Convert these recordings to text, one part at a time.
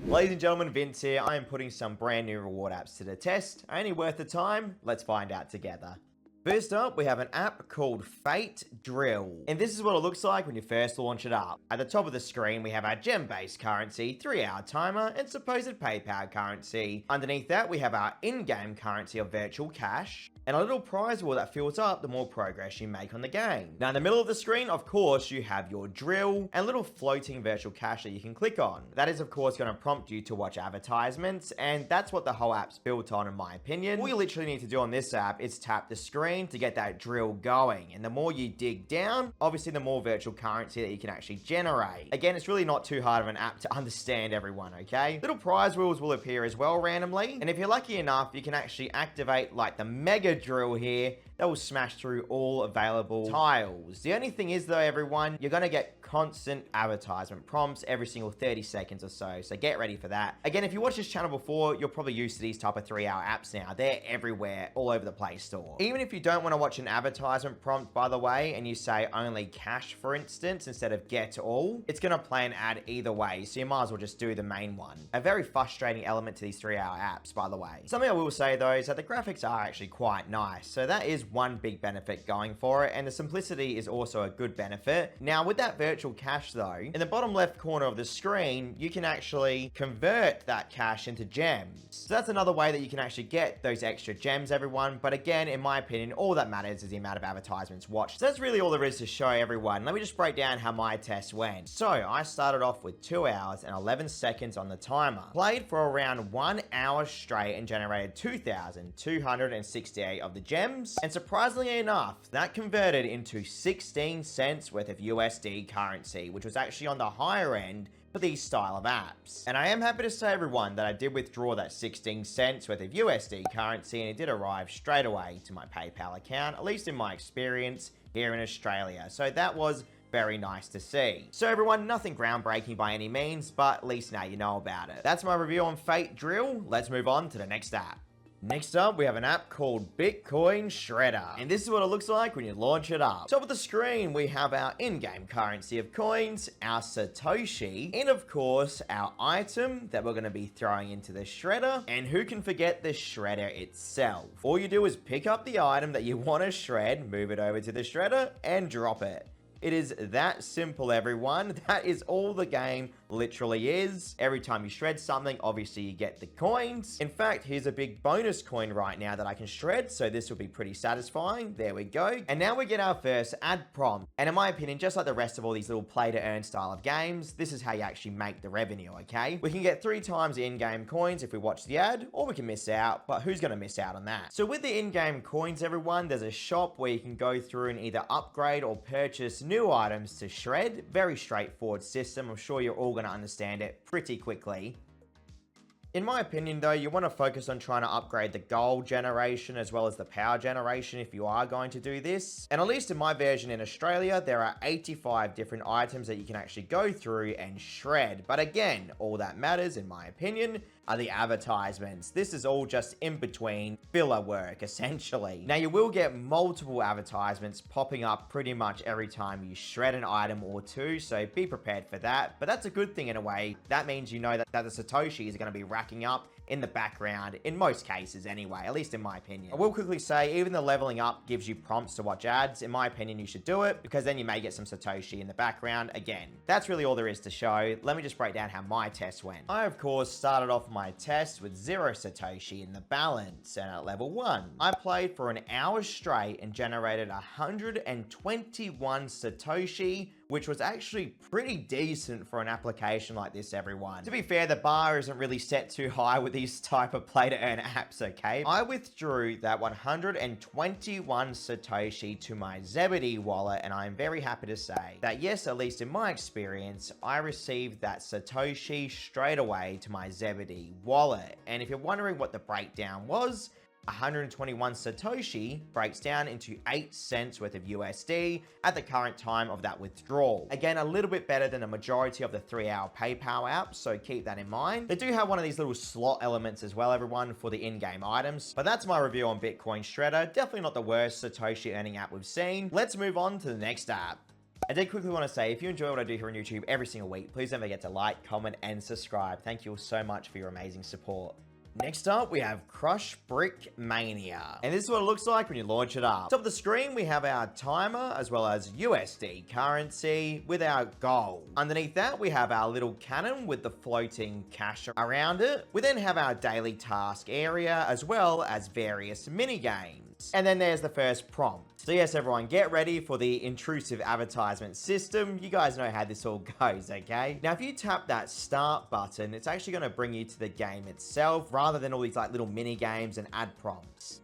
Ladies and gentlemen, Vince here. I am putting some brand new reward apps to the test. Only worth the time? Let's find out together. First up, we have an app called FateDrill. And this is what it looks like when you first launch it up. At the top of the screen, we have our gem-based currency, 3-hour timer, and supposed PayPal currency. Underneath that, we have our in-game currency of virtual cash, and a little prize wheel that fills up the more progress you make on the game. Now, in the middle of the screen, of course, you have your drill and little floating virtual cash that you can click on. That is, of course, going to prompt you to watch advertisements, and that's what the whole app's built on, in my opinion. All you literally need to do on this app is tap the screen to get that drill going, and the more you dig down, obviously the more virtual currency that you can actually generate. Again, it's really not too hard of an app to understand, everyone, okay? Little prize wheels will appear as well randomly, and if you're lucky enough, you can actually activate like the mega drill here that will smash through all available tiles. The only thing is though, everyone, you're gonna get constant advertisement prompts every single 30 seconds or so get ready for that. Again, if you watched this channel before, you're probably used to these type of 3-hour apps now. They're everywhere, all over the Play Store. Even if you don't want to watch an advertisement prompt, by the way, and you say only cash, for instance, instead of get all, it's gonna play an ad either way, so you might as well just do the main one. A very frustrating element to these 3-hour apps, by the way. Something I will say though is that the graphics are actually quite nice, so that is one big benefit going for it, and the simplicity is also a good benefit. Now, with that virtual cash though, in the bottom left corner of the screen, you can actually convert that cash into gems. So that's another way that you can actually get those extra gems, everyone. But again, in my opinion, all that matters is the amount of advertisements watched. So that's really all there is to show everyone. Let me just break down how my test went. So I started off with 2 hours and 11 seconds on the timer. Played for around 1 hour straight and generated 2,268 of the gems. And surprisingly enough, that converted into 16 cents worth of USD currency, which was actually on the higher end for these style of apps. And I am happy to say, everyone, that I did withdraw that 16 cents worth of USD currency, and it did arrive straight away to my PayPal account, at least in my experience here in Australia. So that was very nice to see. So everyone, nothing groundbreaking by any means, but at least now you know about it. That's my review on FateDrill. Let's move on to the next app. Next up, we have an app called Bitcoin Shredder, and this is what it looks like when you launch it up. Top of the screen, we have our in-game currency of coins, our Satoshi, and of course, our item that we're going to be throwing into the shredder. And who can forget the shredder itself? All you do is pick up the item that you want to shred, move it over to the shredder, and drop it. It is that simple, everyone. That is all the game literally is. Every time you shred something, obviously you get the coins. In fact, here's a big bonus coin right now that I can shred, so this will be pretty satisfying. There we go. And now we get our first ad prompt. And in my opinion, just like the rest of all these little play to earn style of games, this is how you actually make the revenue, okay? We can get 3 times the in-game coins if we watch the ad, or we can miss out, but who's gonna miss out on that? So with the in-game coins, everyone, there's a shop where you can go through and either upgrade or purchase new items to shred. Very straightforward system. I'm sure you're all going to understand it pretty quickly. In my opinion though, you want to focus on trying to upgrade the gold generation as well as the power generation if you are going to do this. And at least in my version in Australia, there are 85 different items that you can actually go through and shred. But again, all that matters, in my opinion, are the advertisements. This is all just in between filler work, essentially. Now, you will get multiple advertisements popping up pretty much every time you shred an item or two, so be prepared for that. But that's a good thing in a way. That means you know that the Satoshis are going to be racking up in the background, in most cases anyway, at least in my opinion. I will quickly say, even the leveling up gives you prompts to watch ads. In my opinion, you should do it, because then you may get some Satoshi in the background. Again, that's really all there is to show. Let me just break down how my test went. I, of course, started off my test with 0 Satoshi in the balance, and at level 1, I played for an hour straight and generated 121 Satoshi, which was actually pretty decent for an application like this, everyone. To be fair, the bar isn't really set too high with these type of play to earn apps, okay? I withdrew that 121 Satoshi to my Zebedee wallet, and I'm very happy to say that yes, at least in my experience, I received that Satoshi straight away to my Zebedee wallet. And if you're wondering what the breakdown was, 121 Satoshi breaks down into 8 cents worth of USD at the current time of that withdrawal. Again, a little bit better than the majority of the 3-hour PayPal apps, so keep that in mind. They do have one of these little slot elements as well, everyone, for the in-game items. But that's my review on Bitcoin Shredder. Definitely not the worst Satoshi earning app we've seen. Let's move on to the next app. I did quickly want to say, if you enjoy what I do here on YouTube every single week, please don't forget to like, comment, and subscribe. Thank you all so much for your amazing support. Next up, we have Crush Brick Mania. And this is what it looks like when you launch it up. Top of the screen, we have our timer, as well as USD currency with our gold. Underneath that, we have our little cannon with the floating cash around it. We then have our daily task area, as well as various mini games. And then there's the first prompt. So yes, everyone, get ready for the intrusive advertisement system. You guys know how this all goes, okay? Now, if you tap that start button, it's actually going to bring you to the game itself, rather than all these like little mini games and ad prompts.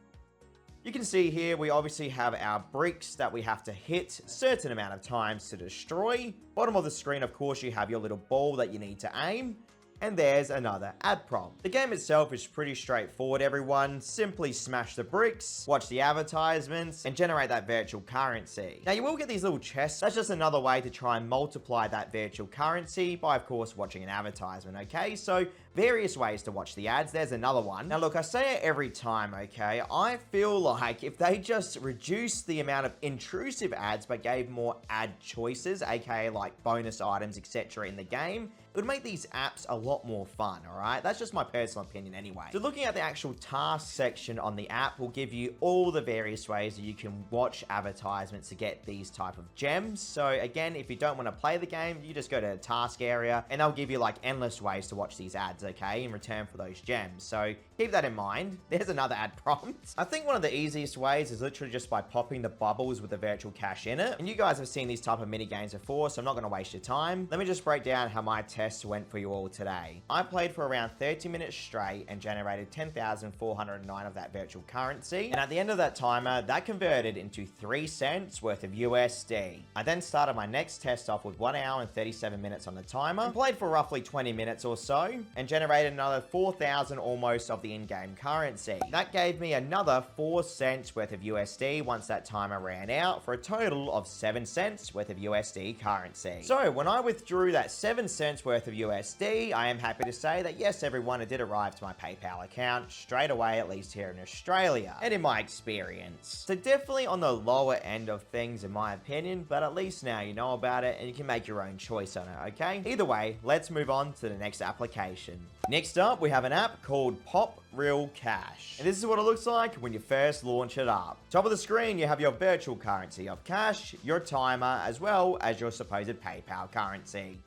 You can see here, we obviously have our bricks that we have to hit a certain amount of times to destroy. Bottom of the screen, of course, you have your little ball that you need to aim. And there's another ad prompt. The game itself is pretty straightforward, everyone. Simply smash the bricks, watch the advertisements, and generate that virtual currency. Now, you will get these little chests. That's just another way to try and multiply that virtual currency by, of course, watching an advertisement, okay? So, various ways to watch the ads. There's another one. Now, look, I say it every time, okay? I feel like if they just reduced the amount of intrusive ads but gave more ad choices, aka like bonus items, etc. in the game, it would make these apps a lot more fun, all right? That's just my personal opinion anyway. So looking at the actual task section on the app will give you all the various ways that you can watch advertisements to get these type of gems. So again, if you don't want to play the game, you just go to the task area and they'll give you like endless ways to watch these ads, okay, in return for those gems. So keep that in mind. There's another ad prompt. I think one of the easiest ways is literally just by popping the bubbles with the virtual cash in it. And you guys have seen these type of mini games before, so I'm not going to waste your time. Let me just break down how my test went for you all today. I played for around 30 minutes straight and generated 10,409 of that virtual currency. And at the end of that timer, that converted into 3 cents worth of USD. I then started my next test off with 1 hour and 37 minutes on the timer, and played for roughly 20 minutes or so, and generated another 4,000 almost of the in-game currency. That gave me another 4 cents worth of USD once that timer ran out, for a total of 7 cents worth of USD currency. So when I withdrew that 7 cents worth of USD, I am happy to say that yes, everyone, it did arrive to my PayPal account straight away, at least here in Australia, and in my experience. So definitely on the lower end of things in my opinion, but at least now you know about it and you can make your own choice on it, okay? Either way, let's move on to the next application. Next up, we have an app called FateDrill Cash. And this is what it looks like when you first launch it up. Top of the screen, you have your virtual currency of cash, your timer, as well as your supposed PayPal currency.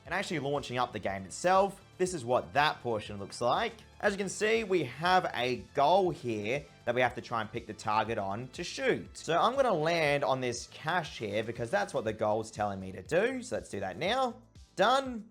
And actually launching up the game itself, this is what that portion looks like. As you can see, we have a goal here that we have to try and pick the target on to shoot. So I'm going to land on this cash here because that's what the goal is telling me to do. So let's do that now. Done.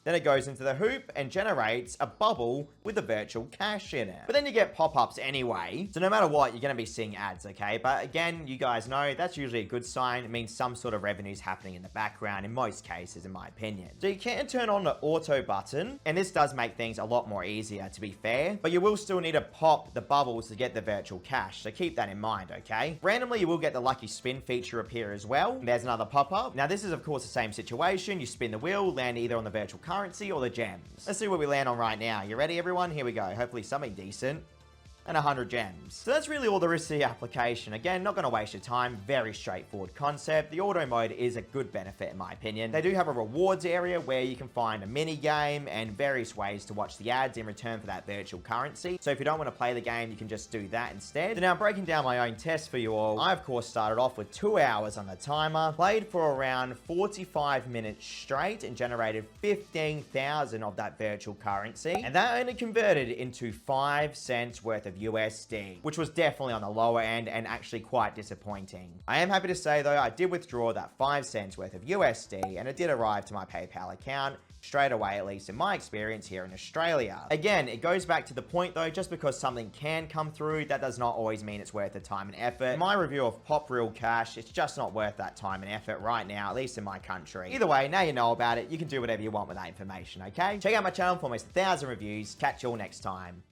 Then it goes into the hoop and generates a bubble with the virtual cash in it. But then you get pop-ups anyway. So no matter what, you're going to be seeing ads, okay? But again, you guys know that's usually a good sign. It means some sort of revenue is happening in the background in most cases, in my opinion. So you can turn on the auto button, and this does make things a lot more easier, to be fair. But you will still need to pop the bubbles to get the virtual cash. So keep that in mind, okay? Randomly, you will get the lucky spin feature appear as well. And there's another pop-up. Now, this is, of course, the same situation. You spin the wheel, land either on the virtual currency or the gems. Let's see what we land on right now. You ready, everyone? Here we go. Hopefully something decent. And 100 gems. So that's really all there is to the application. Again, not going to waste your time. Very straightforward concept. The auto mode is a good benefit in my opinion. They do have a rewards area where you can find a mini game and various ways to watch the ads in return for that virtual currency. So if you don't want to play the game, you can just do that instead. So now breaking down my own test for you all, I of course started off with 2 hours on the timer, played for around 45 minutes straight and generated 15,000 of that virtual currency. And that only converted into 5 cents worth of USD, which was definitely on the lower end and actually quite disappointing. I am happy to say though, I did withdraw that 5 cents worth of USD and it did arrive to my PayPal account straight away, at least in my experience here in Australia. Again, it goes back to the point though, just because something can come through, that does not always mean it's worth the time and effort. In my review of FateDrill Cash, it's just not worth that time and effort right now, at least in my country. Either way, now you know about it, you can do whatever you want with that information, okay? Check out my channel for almost 1,000 reviews. Catch you all next time.